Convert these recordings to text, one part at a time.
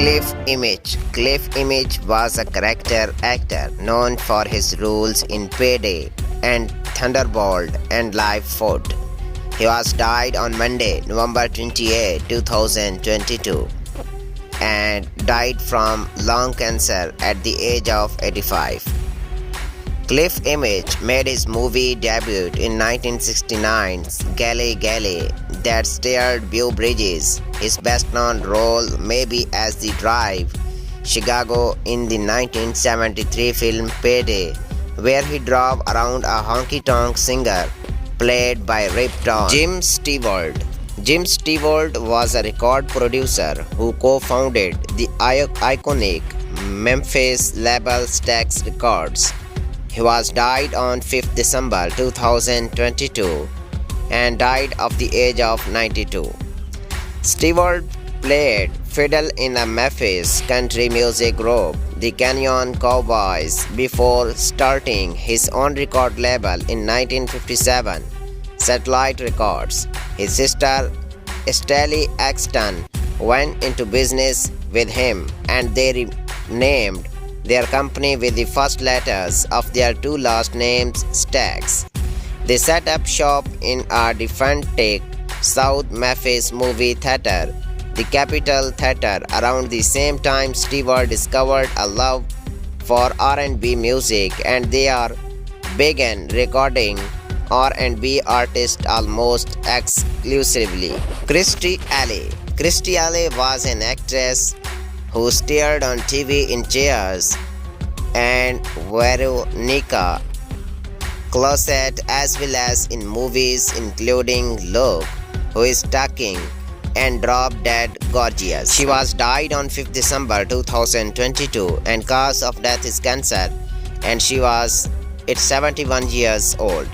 Cliff Image was a character actor known for his roles in Payday and Thunderbolt and Live Food. He was died on Monday, November 28, 2022 and died from lung cancer at the age of 85. Cliff Image made his movie debut in 1969's Galley Galley that starred Beau Bridges. His best-known role may be as the Drive Chicago in the 1973 film Payday, where he drove around a honky-tonk singer played by Rip Torn. Jim Stewart was a record producer who co-founded the iconic Memphis label Stax Records. He was died on 5th December 2022 and died of the age of 92. Stewart played fiddle in a Memphis country music group, the Canyon Cowboys, before starting his own record label in 1957, Satellite Records. His sister, Stella Axton, went into business with him and they renamed their company with the first letters of their two last names, Stax. They set up shop in a different South Memphis movie theater, the Capitol Theater. Around the same time, Stewart discovered a love for R&B music and they began recording R&B artists almost exclusively. Kirstie Alley was an actress who starred on TV in Cheers and Veronica Closet, as well as in movies including Look Who Is Talking and Drop Dead Gorgeous. She was died on 5th December 2022 and cause of death is cancer and she was 71 years old.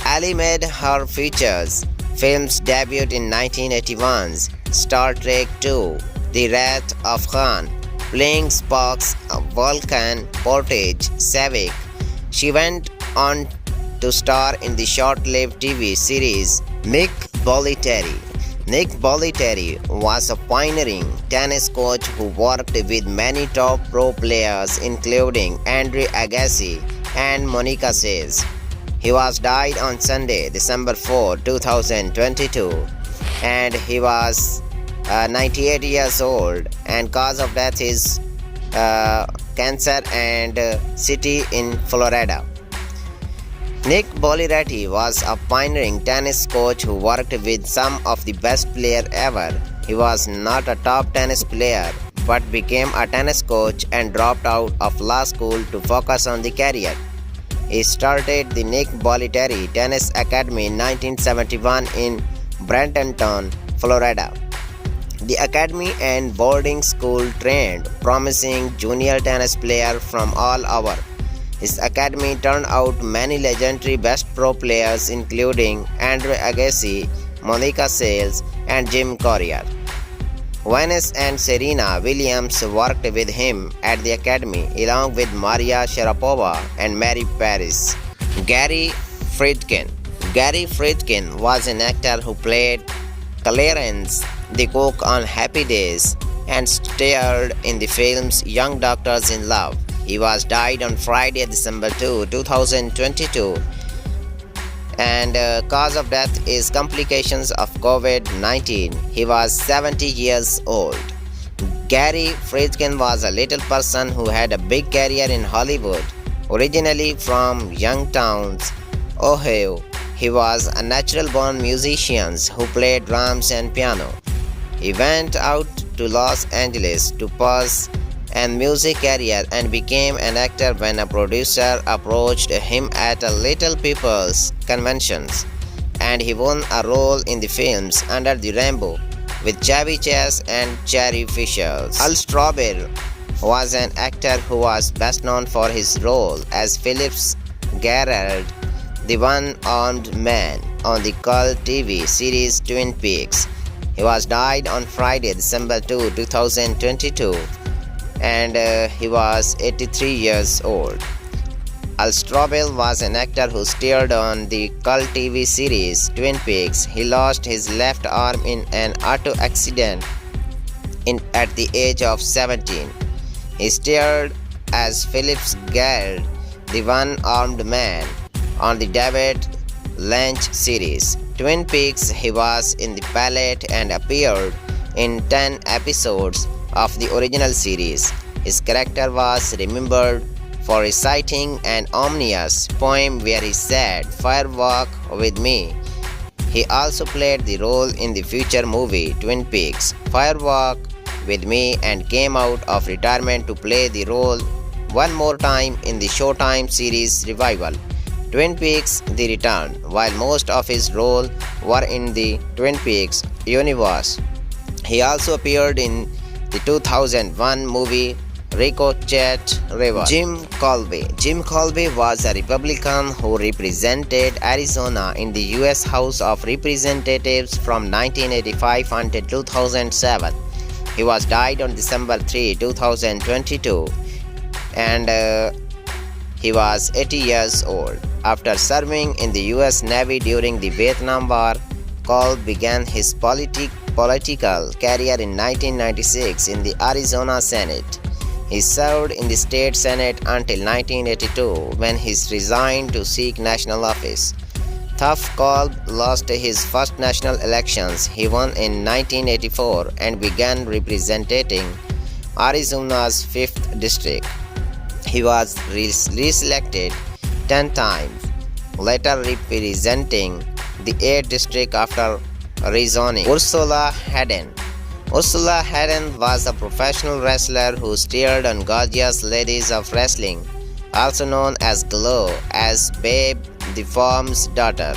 Alley made her features films debut in 1981's Star Trek II, The Wrath of Khan, playing Spock's Vulcan Portage Savick. She went on to star in the short-lived TV series Nick Bollettieri. Nick Bollettieri was a pioneering tennis coach who worked with many top pro players including Andre Agassi and Monica Seles. He was died on Sunday, December 4, 2022 and he was 98 years old and cause of death is cancer and city in Florida. Nick Bollettieri was a pioneering tennis coach who worked with some of the best players ever. He was not a top tennis player but became a tennis coach and dropped out of law school to focus on the career. He started the Nick Bollettieri Tennis Academy in 1971 in Bradenton, Florida. The academy and boarding school trained promising junior tennis players from all over. His academy turned out many legendary best pro players including Andre Agassi, Monica Seles, and Jim Courier. Venus and Serena Williams worked with him at the academy along with Maria Sharapova and Mary Paris. Gary Friedkin was an actor who played Clarence the cook on Happy Days and starred in the films Young Doctors in Love. He was died on Friday, December 2, 2022 and cause of death is complications of COVID-19. He was 70 years old. Gary Friedkin was a little person who had a big career in Hollywood. Originally from Youngstown, Ohio, he was a natural-born musician who played drums and piano. He went out to Los Angeles to pursue a music career and became an actor when a producer approached him at a Little People's conventions, and he won a role in the films Under the Rainbow with Chevy Chase and Carrie Fisher. Al Strobel was an actor who was best known for his role as Phillips Gerald, the one-armed man, on the cult TV series Twin Peaks. He was died on Friday, December 2, 2022 and he was 83 years old. Al Strobel was an actor who starred on the cult TV series Twin Peaks. He lost his left arm in an auto accident at the age of 17. He starred as Phillips Gard, the one-armed man, on the David Lynch series Twin Peaks. He was in the pilot and appeared in 10 episodes of the original series. His character was remembered for reciting an ominous poem where he said, "Fire walk with me." He also played the role in the future movie Twin Peaks, Fire Walk with Me, and came out of retirement to play the role one more time in the Showtime series revival, Twin Peaks The Return. While most of his roles were in the Twin Peaks universe, he also appeared in the 2001 movie Ricochet River. Jim Colby. Jim Colby was a Republican who represented Arizona in the U.S. House of Representatives from 1985 until 2007. He was died on December 3, 2022, and he was 80 years old. After serving in the U.S. Navy during the Vietnam War, Colby began his political career in 1996 in the Arizona Senate. He served in the state senate until 1982, when he resigned to seek national office. Tough Colby lost his first national elections. He won in 1984 and began representing Arizona's 5th district. He was reselected 10 times, later representing the 8th district after resigning. Ursula Hayden. Ursula Hayden was a professional wrestler who starred on Gorgeous Ladies of Wrestling, also known as Glow, as Babe the Form's daughter.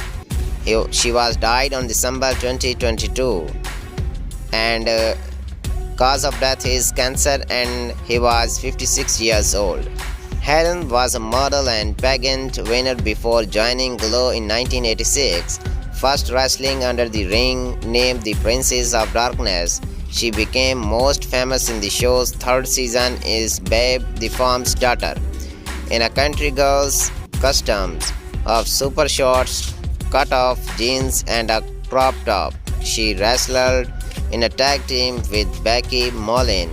She was died on December 2022, and cause of death is cancer, and he was 56 years old. Hayden was a model and pageant winner before joining Glow in 1986, first wrestling under the ring named the Princess of Darkness. She became most famous in the show's 3rd season as Babe the Form's daughter. In a country girl's costumes of super shorts, cut-off jeans, and a crop top, she wrestled in a tag team with Becky Mollin,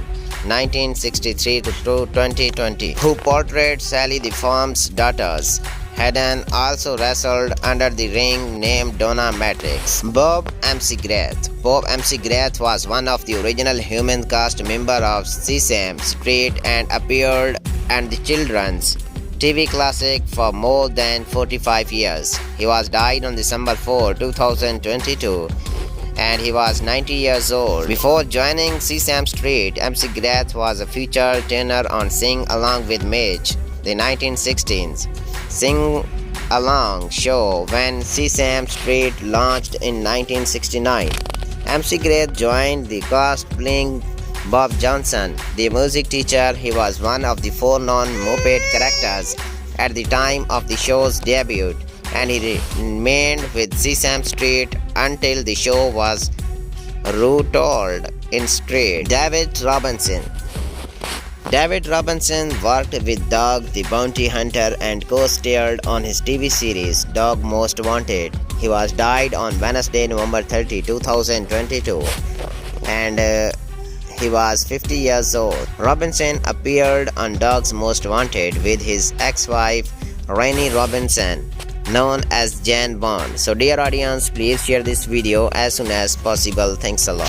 1963 to 2020, who portrayed Sally the Form's daughters. Hayden also wrestled under the ring named Donna Matrix. Bob MC Grath. Bob MC Grath was one of the original human cast members of Sesame Street and appeared on the children's TV classic for more than 45 years. He was died on December 4, 2022, and he was 90 years old. Before joining Sesame Street, MC Grath was a featured tenor on Sing Along with Midge, the 1960s sing-along show when Sesame Street launched in 1969. MC Grath joined the cast playing Bob Johnson, the music teacher. He was one of the 4 non-Muppet characters at the time of the show's debut, and he remained with Sesame Street until the show was retooled in Street. David Robinson. David Robinson worked with Dog the Bounty Hunter and co-starred on his TV series Dog Most Wanted. He was died on Wednesday, November 30, 2022, and he was 50 years old. Robinson appeared on Dog's Most Wanted with his ex-wife Rainey Robinson, known as Jane Bond. So dear audience, please share this video as soon as possible. Thanks a lot.